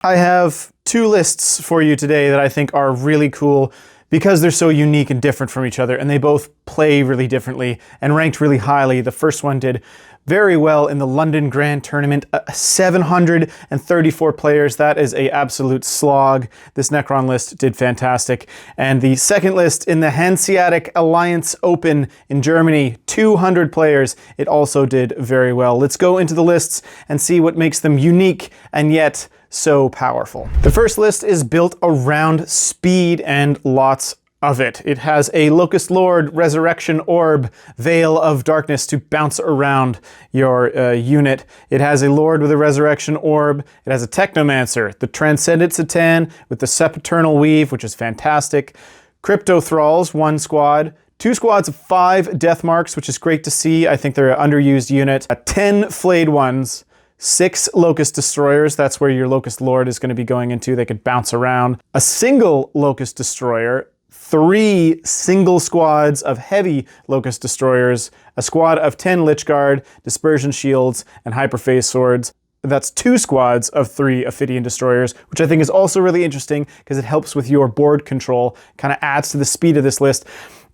I have two lists for you today that I think are really cool because they're so unique and different from each other, and they both play really differently and ranked really highly. The first one did very well in the London Grand Tournament, 734 players. That is an absolute slog. This Necron list did fantastic. And the second list in the Hanseatic Alliance Open in Germany, 200 players. It also did very well. Let's go into the lists and see what makes them unique and yet so powerful. The first list is built around speed and lots of it. It has a Locust Lord, Resurrection Orb, Veil of Darkness to bounce around your unit. It has a Lord with a Resurrection Orb. It has a Technomancer, the Transcendent Satan with the Sempiternal Weave, which is fantastic. Crypto Thralls, 1 squad. 2 squads of 5 Death Marks, which is great to see. I think they're an underused unit. 10 Flayed Ones. 6 Locust Destroyers, that's where your Locust Lord is going to be going into. They could bounce around. A single Locust Destroyer, 3 single squads of heavy Locust Destroyers, a squad of 10 Lich Guard, Dispersion Shields, and Hyperphase Swords. That's 2 squads of 3 Ophidian Destroyers, which I think is also really interesting because it helps with your board control, kind of adds to the speed of this list.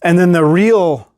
And then the real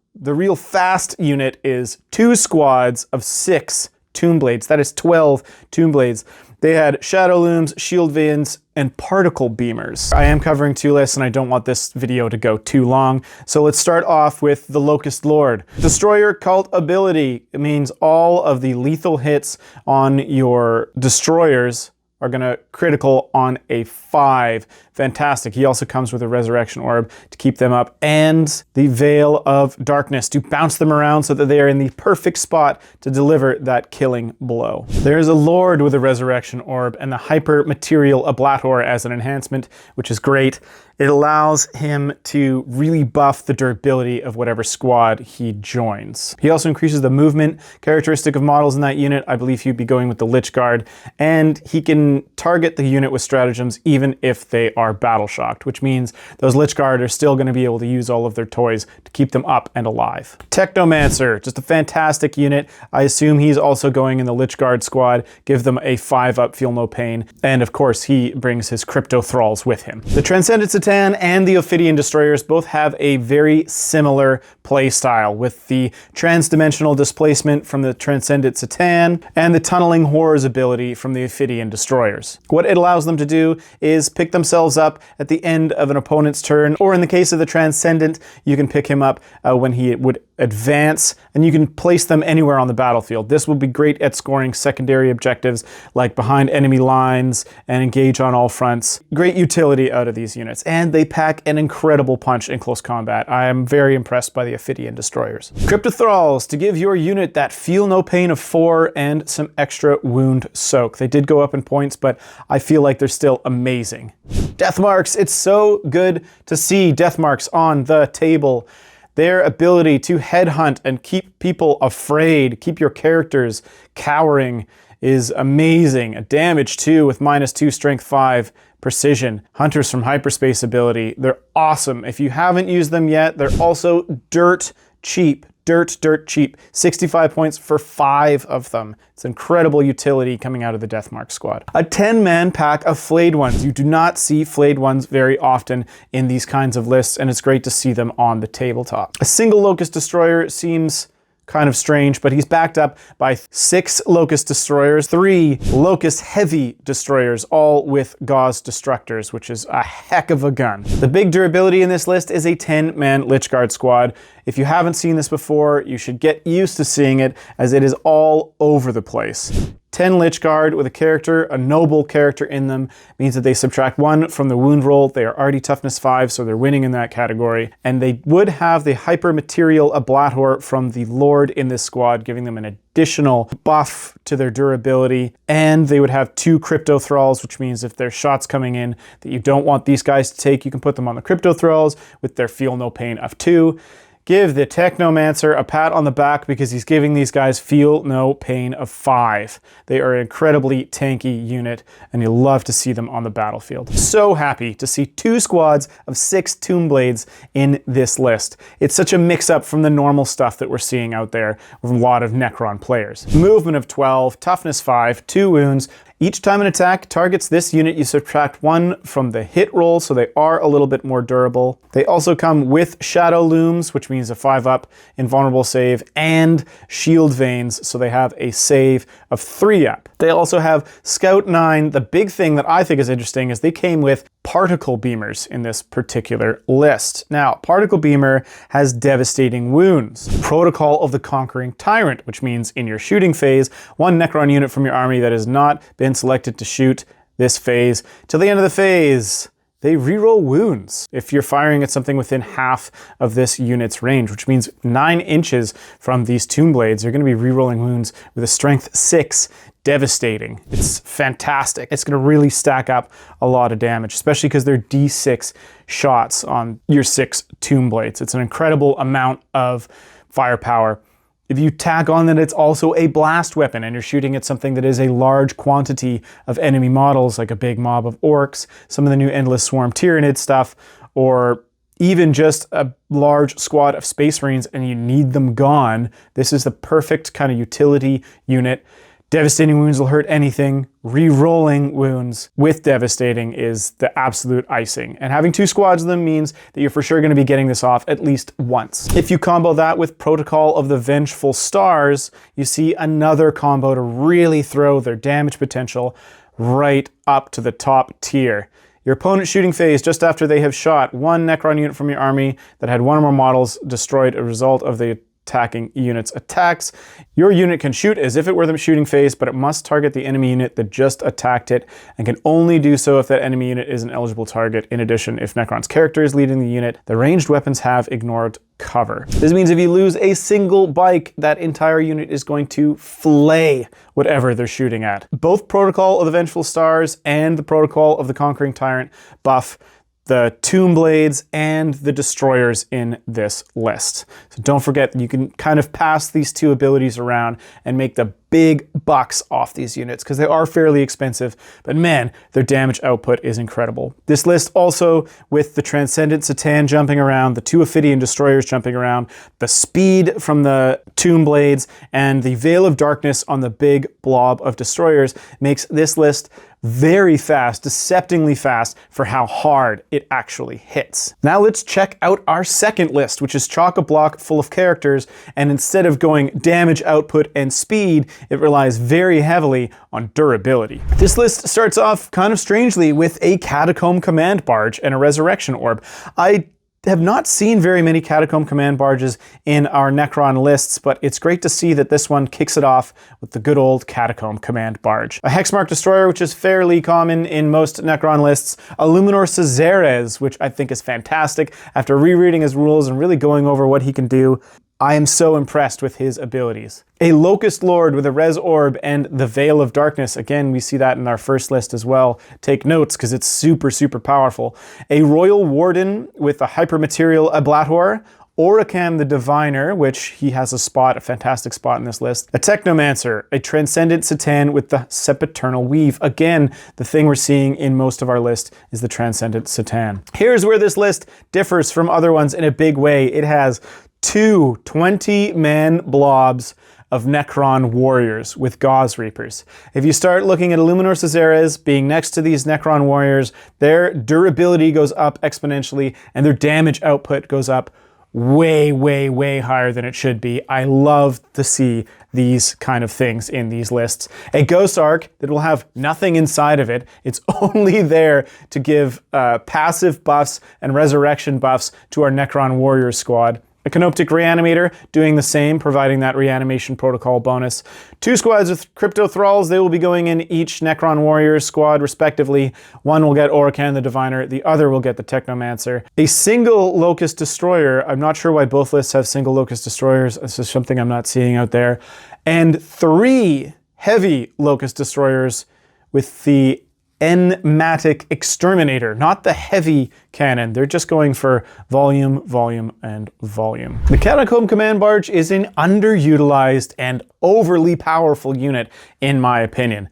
fast unit is 2 squads of 6 Tomb Blades. That is 12 Tomb Blades. They had Shadow Looms, Shield Veins, and Particle Beamers. I am covering 2 lists and I don't want this video to go too long. So let's start off with the Locust Lord. Destroyer Cult ability. It means all of the lethal hits on your destroyers are going to critical on a 5. Fantastic. He also comes with a Resurrection Orb to keep them up and the Veil of Darkness to bounce them around so that they are in the perfect spot to deliver that killing blow. There's a Lord with a Resurrection Orb and the Hyper Material Ablator as an enhancement, which is great. It allows him to really buff the durability of whatever squad he joins. He also increases the movement characteristic of models in that unit. I believe he'd be going with the Lich Guard, and he can target the unit with stratagems even if they are battle shocked, which means those Lich Guard are still going to be able to use all of their toys to keep them up and alive. Technomancer, just a fantastic unit. I assume he's also going in the Lich Guard squad. Give them a 5-up, feel no pain. And of course, he brings his Crypto Thralls with him. The Transcendent Satan and the Ophidian Destroyers both have a very similar play style, with the transdimensional displacement from the Transcendent Satan and the Tunneling Horrors ability from the Ophidian Destroyers. What it allows them to do is pick themselves up at the end of an opponent's turn, or in the case of the Transcendent, you can pick him up when he would advance, and you can place them anywhere on the battlefield. This will be great at scoring secondary objectives like behind enemy lines and engage on all fronts. Great utility out of these units, and they pack an incredible punch in close combat. I am very impressed by the Ophidian Destroyers. Crypto Thralls, to give your unit that feel no pain of 4 and some extra wound soak. They did go up in points, but I feel like they're still amazing. Death Marks, it's so good to see Death Marks on the table. Their ability to headhunt and keep people afraid, keep your characters cowering, is amazing. A damage 2 with -2 strength 5 precision. Hunters from Hyperspace ability, they're awesome. If you haven't used them yet, they're also dirt cheap. Dirt cheap. 65 points for 5 of them. It's incredible utility coming out of the Deathmark squad. A 10-man pack of Flayed Ones. You do not see Flayed Ones very often in these kinds of lists, and it's great to see them on the tabletop. A single Locust Destroyer seems kind of strange, but he's backed up by 6 Locust Destroyers, 3 Locust Heavy Destroyers, all with Gauze Destructors, which is a heck of a gun. The big durability in this list is a 10-man Lich Guard squad. If you haven't seen this before, you should get used to seeing it, as it is all over the place. 10 Lich Guard with a character, a noble character in them, means that they subtract 1 from the wound roll. They are already toughness 5, so they're winning in that category. And they would have the Hyper Material Ablator from the Lord in this squad, giving them an additional buff to their durability. And they would have 2 Crypto Thralls, which means if there's shots coming in that you don't want these guys to take, you can put them on the Crypto Thralls with their Feel No Pain of 2. Give the Technomancer a pat on the back because he's giving these guys Feel No Pain of 5. They are an incredibly tanky unit, and you'll love to see them on the battlefield. So happy to see 2 squads of 6 Tomb Blades in this list. It's such a mix-up from the normal stuff that we're seeing out there with a lot of Necron players. Movement of 12, toughness 5, 2 wounds, Each time an attack targets this unit, you subtract 1 from the hit roll, so they are a little bit more durable. They also come with Shadow Looms, which means a 5-up invulnerable save, and Shield Veins, so they have a save of 3-up. They also have Scout 9. The big thing that I think is interesting is they came with Particle Beamers in this particular list. Now, Particle Beamer has devastating wounds. Protocol of the Conquering Tyrant, which means in your shooting phase, 1 Necron unit from your army that has not been selected to shoot this phase till the end of the phase, they reroll wounds if you're firing at something within half of this unit's range, which means 9 inches from these Tomb Blades, you're going to be rerolling wounds with a strength 6. Devastating. It's fantastic. It's going to really stack up a lot of damage, especially because they're D6 shots on your 6 Tomb Blades. It's an incredible amount of firepower. If you tack on that it's also a blast weapon and you're shooting at something that is a large quantity of enemy models, like a big mob of orcs, some of the new Endless Swarm Tyrannid stuff, or even just a large squad of Space Marines and you need them gone, this is the perfect kind of utility unit. Devastating wounds will hurt anything. Re-rolling wounds with devastating is the absolute icing. And having 2 squads of them means that you're for sure going to be getting this off at least once. If you combo that with Protocol of the Vengeful Stars, you see another combo to really throw their damage potential right up to the top tier. Your opponent's shooting phase just after they have shot 1 Necron unit from your army that had 1 or more models destroyed as a result of the attacking unit's attacks. Your unit can shoot as if it were the shooting phase, but it must target the enemy unit that just attacked it and can only do so if that enemy unit is an eligible target. In addition, if Necron's character is leading the unit, the ranged weapons have ignored cover. This means if you lose a single bike, that entire unit is going to flay whatever they're shooting at. Both Protocol of the Vengeful Stars and the Protocol of the Conquering Tyrant buff the Tomb Blades and the Destroyers in this list. So don't forget that you can kind of pass these 2 abilities around and make the big bucks off these units because they are fairly expensive, but man, their damage output is incredible. This list also with the Transcendent Satan jumping around, the 2 Ophidian Destroyers jumping around, the speed from the Tomb Blades, and the Veil of Darkness on the big blob of Destroyers makes this list very fast, deceptively fast for how hard it actually hits. Now let's check out our second list, which is chock-a-block full of characters, and instead of going damage output and speed, it relies very heavily on durability. This list starts off kind of strangely with a Catacomb Command Barge and a Resurrection Orb. I have not seen very many Catacomb Command Barges in our Necron lists, but it's great to see that this one kicks it off with the good old Catacomb Command Barge. A Hexmark Destroyer, which is fairly common in most Necron lists. A Luminor Cazares, which I think is fantastic. After rereading his rules and really going over what he can do, I am so impressed with his abilities. A Locust Lord with a Res Orb and the Veil of Darkness. Again, we see that in our first list as well. Take notes because it's super, super powerful. A Royal Warden with a Hypermaterial Ablator. Oracan the Diviner, which he has a fantastic spot in this list. A Technomancer, a Transcendent Satan with the Sempiternal Weave. Again, the thing we're seeing in most of our list is the Transcendent Satan. Here's where this list differs from other ones in a big way. It has 2 20-man blobs of Necron warriors with Gauze Reapers. If you start looking at Luminor Cazares being next to these Necron warriors, their durability goes up exponentially and their damage output goes up way, way, way higher than it should be. I love to see these kind of things in these lists. A Ghost Arc that will have nothing inside of it. It's only there to give passive buffs and resurrection buffs to our Necron warrior squad. A Canoptic Reanimator doing the same, providing that reanimation protocol bonus. 2 squads with Crypto Thralls. They will be going in each Necron Warrior squad respectively. One will get Oracan the Diviner, the other will get the Technomancer. A single Locust Destroyer. I'm not sure why both lists have single Locust Destroyers. This is something I'm not seeing out there. And 3 heavy Locust Destroyers with the Enmatic Exterminator, not the heavy cannon. They're just going for volume, volume, and volume. The Catacomb Command Barge is an underutilized and overly powerful unit, in my opinion.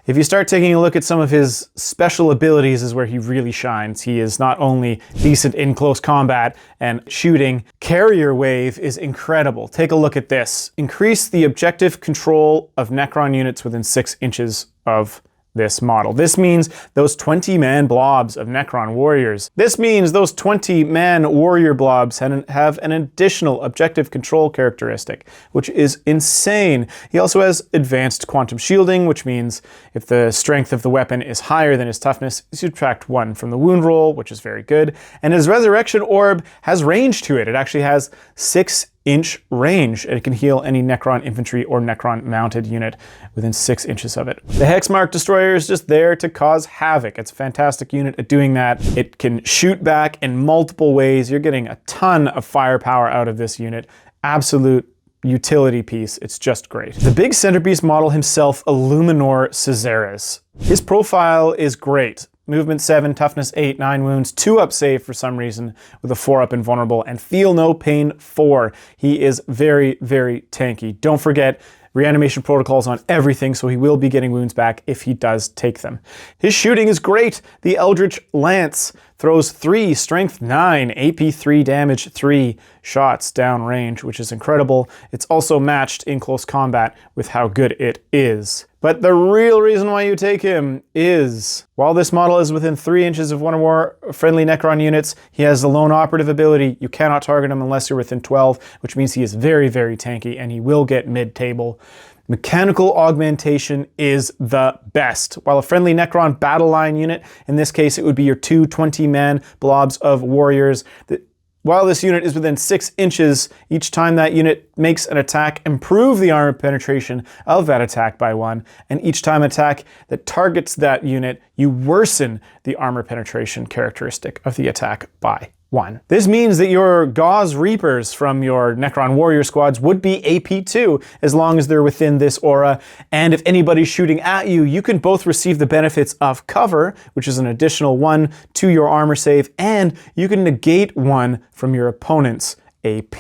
If you start taking a look at some of his special abilities is where he really shines. He is not only decent in close combat and shooting, Carrier Wave is incredible. Take a look at this. Increase the objective control of Necron units within 6 inches of this model. This means those 20-man blobs of Necron warriors. This means those 20-man warrior blobs have an additional objective control characteristic, which is insane. He also has advanced quantum shielding, which means if the strength of the weapon is higher than his toughness, you subtract 1 from the wound roll, which is very good. And his resurrection orb has range to it. It actually has 6-inch range, and it can heal any Necron infantry or Necron mounted unit within 6 inches of it. The Hexmark destroyer is just there to cause havoc. It's a fantastic unit at doing that. It can shoot back in multiple ways. You're getting a ton of firepower out of this unit. Absolute utility piece. It's just great. The big centerpiece model himself, Illuminor Caesaris. His profile is great. Movement 7, toughness 8, 9 wounds, 2-up save for some reason, with a 4-up invulnerable, and feel no pain 4. He is very, very tanky. Don't forget, reanimation protocols on everything, so he will be getting wounds back if he does take them. His shooting is great. The Eldritch Lance throws 3, strength 9, AP 3, damage 3 shots downrange, which is incredible. It's also matched in close combat with how good it is. But the real reason why you take him is, while this model is within 3 inches of one or more friendly Necron units, he has the lone operative ability. You cannot target him unless you're within 12, which means he is very, very tanky, and he will get mid-table. Mechanical augmentation is the best. While a friendly Necron battle line unit, in this case it would be your 2 20-man blobs of warriors, while this unit is within 6 inches, each time that unit makes an attack, improve the armor penetration of that attack by 1, and each time attack that targets that unit, you worsen the armor penetration characteristic of the attack by 1. This means that your Gauze Reapers from your Necron warrior squads would be AP2 as long as they're within this aura, and if anybody's shooting at you, you can both receive the benefits of cover, which is an additional 1 to your armor save, and you can negate 1 from your opponent's AP.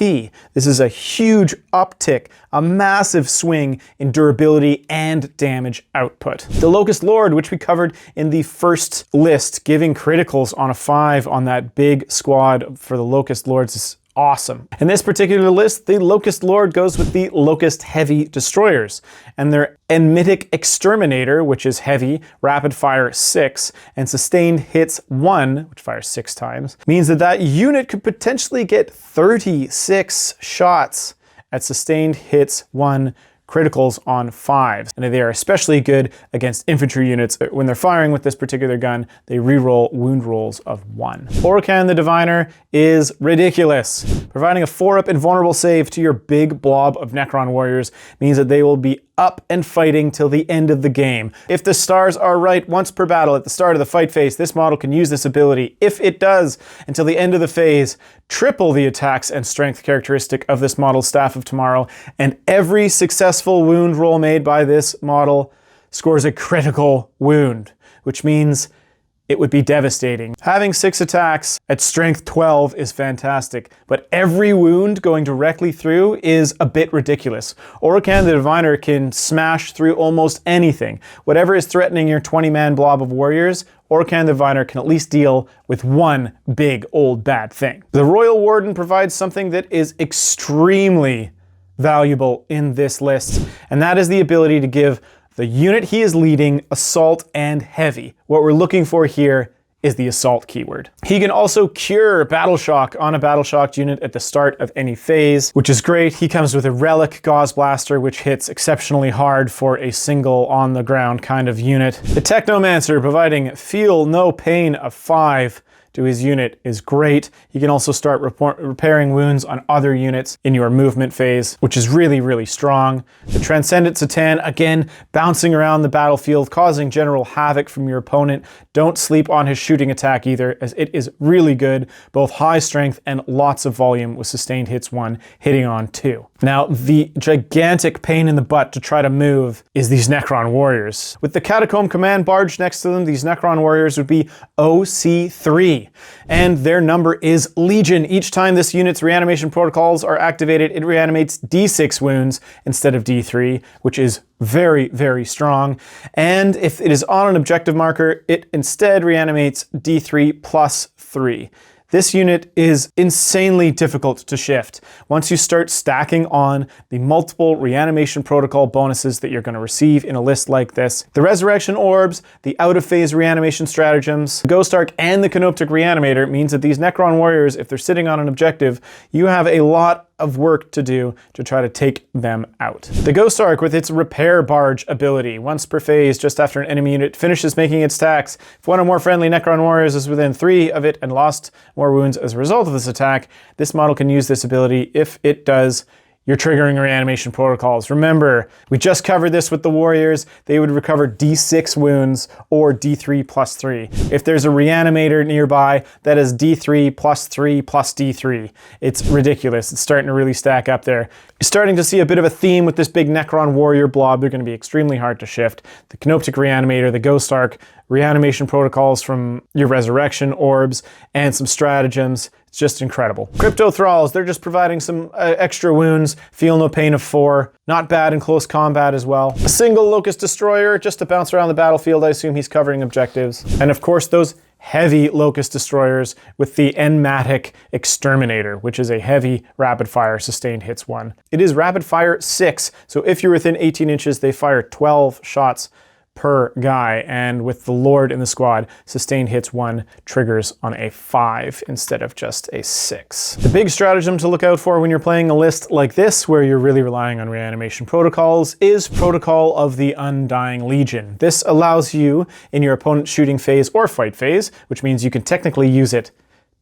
This is a huge uptick, a massive swing in durability and damage output. The Locust Lord, which we covered in the first list, giving criticals on a 5 on that big squad for the Locust Lords is awesome. In this particular list, the Locust Lord goes with the Locust Heavy Destroyers, and their Enmitic Exterminator, which is heavy, rapid fire 6, and sustained hits 1, which fires 6 times, means that that unit could potentially get 36 shots at sustained hits 1 criticals on 5s, and they are especially good against infantry units. When they're firing with this particular gun, they reroll wound rolls of 1. Orokan the Diviner is ridiculous. Providing a 4-up invulnerable save to your big blob of Necron warriors means that they will be up and fighting till the end of the game. If the stars are right once per battle at the start of the fight phase, this model can use this ability. If it does, until the end of the phase, triple the attacks and strength characteristic of this model's Staff of Tomorrow, and every successful wound roll made by this model scores a critical wound, which means it would be devastating. Having 6 attacks at strength 12 is fantastic, but every wound going directly through is a bit ridiculous. Orokan the Diviner can smash through almost anything. Whatever is threatening your 20-man blob of warriors, Orokan the Diviner can at least deal with one big old bad thing. The Royal Warden provides something that is extremely valuable in this list, and that is the ability to give the unit he is leading assault and heavy. What we're looking for here is the assault keyword. He can also cure battle shock on a battle shocked unit at the start of any phase, which is great. He comes with a relic Gauze Blaster, which hits exceptionally hard for a single on the ground kind of unit. The Technomancer, providing feel no pain of 5 to his unit, is great. He can also start repairing wounds on other units in your movement phase, which is really, really strong. The Transcendent Satan, again, bouncing around the battlefield, causing general havoc from your opponent. Don't sleep on his shooting attack either, as it is really good, both high strength and lots of volume with sustained hits 1, hitting on 2. Now, the gigantic pain in the butt to try to move is these Necron warriors. With the Catacomb Command Barge next to them, these Necron warriors would be OC3, and their number is Legion. Each time this unit's reanimation protocols are activated, it reanimates D6 wounds instead of D3, which is very, very strong. And if it is on an objective marker, it instead reanimates D3 plus 3. This unit is insanely difficult to shift once you start stacking on the multiple reanimation protocol bonuses that you're going to receive in a list like this. The Resurrection Orbs, the out-of-phase reanimation stratagems, the Ghost Arc, and the Canoptic Reanimator means that these Necron warriors, if they're sitting on an objective, you have a lot of work to do to try to take them out. The Ghost Arc, with its Repair Barge ability, once per phase, just after an enemy unit finishes making its attacks, if one or more friendly Necron warriors is within 3 of it and lost more wounds as a result of this attack, this model can use this ability. If it does, you're triggering reanimation protocols. Remember, we just covered this with the warriors. They would recover D6 wounds or D3 plus 3. If there's a reanimator nearby, that is D3 plus 3 plus D3. It's ridiculous. It's starting to really stack up there. You're starting to see a bit of a theme with this big Necron warrior blob. They're going to be extremely hard to shift. The Canoptic Reanimator, the Ghost Arc, reanimation protocols from your Resurrection Orbs, and some stratagems. It's just incredible. Crypto Thralls, they're just providing some extra wounds. Feel no pain of 4. Not bad in close combat as well. A single Locust Destroyer just to bounce around the battlefield. I assume he's covering objectives. And of course those heavy Locust Destroyers with the Enmatic Exterminator, which is a heavy rapid fire sustained hits one. It is rapid fire 6, so if you're within 18 inches, they fire 12 shots per guy, and with the Lord in the squad, sustained hits 1 triggers on a 5 instead of just a 6. The big stratagem to look out for when you're playing a list like this, where you're really relying on reanimation protocols, is Protocol of the Undying Legion. This allows you, in your opponent's shooting phase or fight phase, which means you can technically use it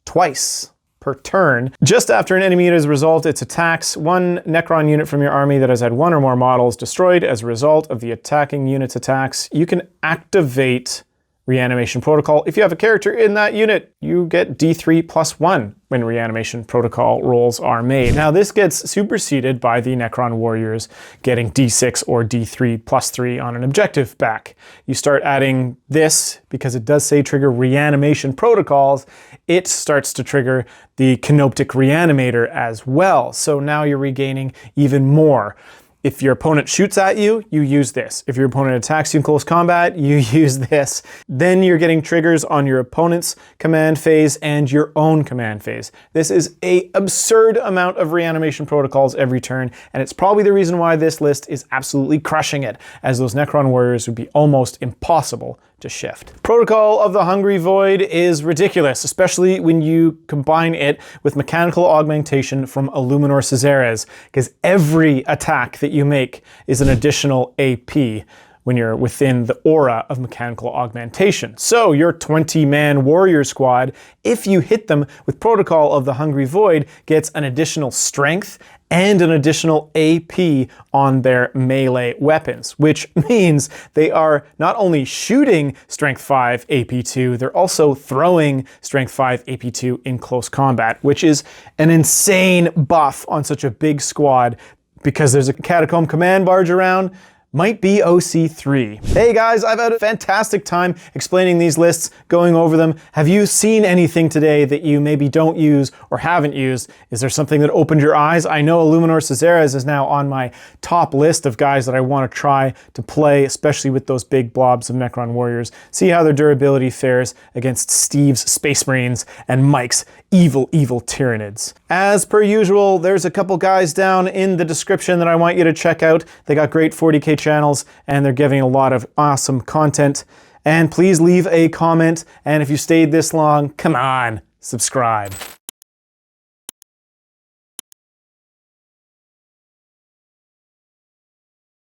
twice per turn. Just after an enemy unit has resolved its attacks, one Necron unit from your army that has had 1 or more models destroyed as a result of the attacking unit's attacks, you can activate Reanimation Protocol. If you have a character in that unit, you get D3 plus 1 when Reanimation Protocol rolls are made. Now this gets superseded by the Necron warriors getting D6 or D3 plus 3 on an objective back. You start adding this, because it does say trigger Reanimation Protocols, it starts to trigger the Canoptic Reanimator as well. So now you're regaining even more. If your opponent shoots at you, you use this. If your opponent attacks you in close combat, you use this. Then you're getting triggers on your opponent's command phase and your own command phase. This is an absurd amount of reanimation protocols every turn, and it's probably the reason why this list is absolutely crushing it, as those Necron warriors would be almost impossible to shift. Protocol of the Hungry Void is ridiculous, especially when you combine it with mechanical augmentation from Illuminor Caesares, because every attack that you make is an additional AP when you're within the aura of mechanical augmentation. So your 20-man warrior squad, if you hit them with Protocol of the Hungry Void, gets an additional strength and an additional AP on their melee weapons, which means they are not only shooting Strength 5 AP2, they're also throwing Strength 5 AP2 in close combat, which is an insane buff on such a big squad, because there's a Catacomb Command Barge around. Might be OC3. Hey guys, I've had a fantastic time explaining these lists, going over them. Have you seen anything today that you maybe don't use or haven't used? Is there something that opened your eyes? I know Illuminor Caesares is now on my top list of guys that I want to try to play, especially with those big blobs of Necron warriors. See how their durability fares against Steve's Space Marines and Mike's evil Tyranids. As per usual, there's a couple guys down in the description that I want you to check out. They got great 40k channels, and they're giving a lot of awesome content. And please leave a comment, and if you stayed this long, come on, subscribe.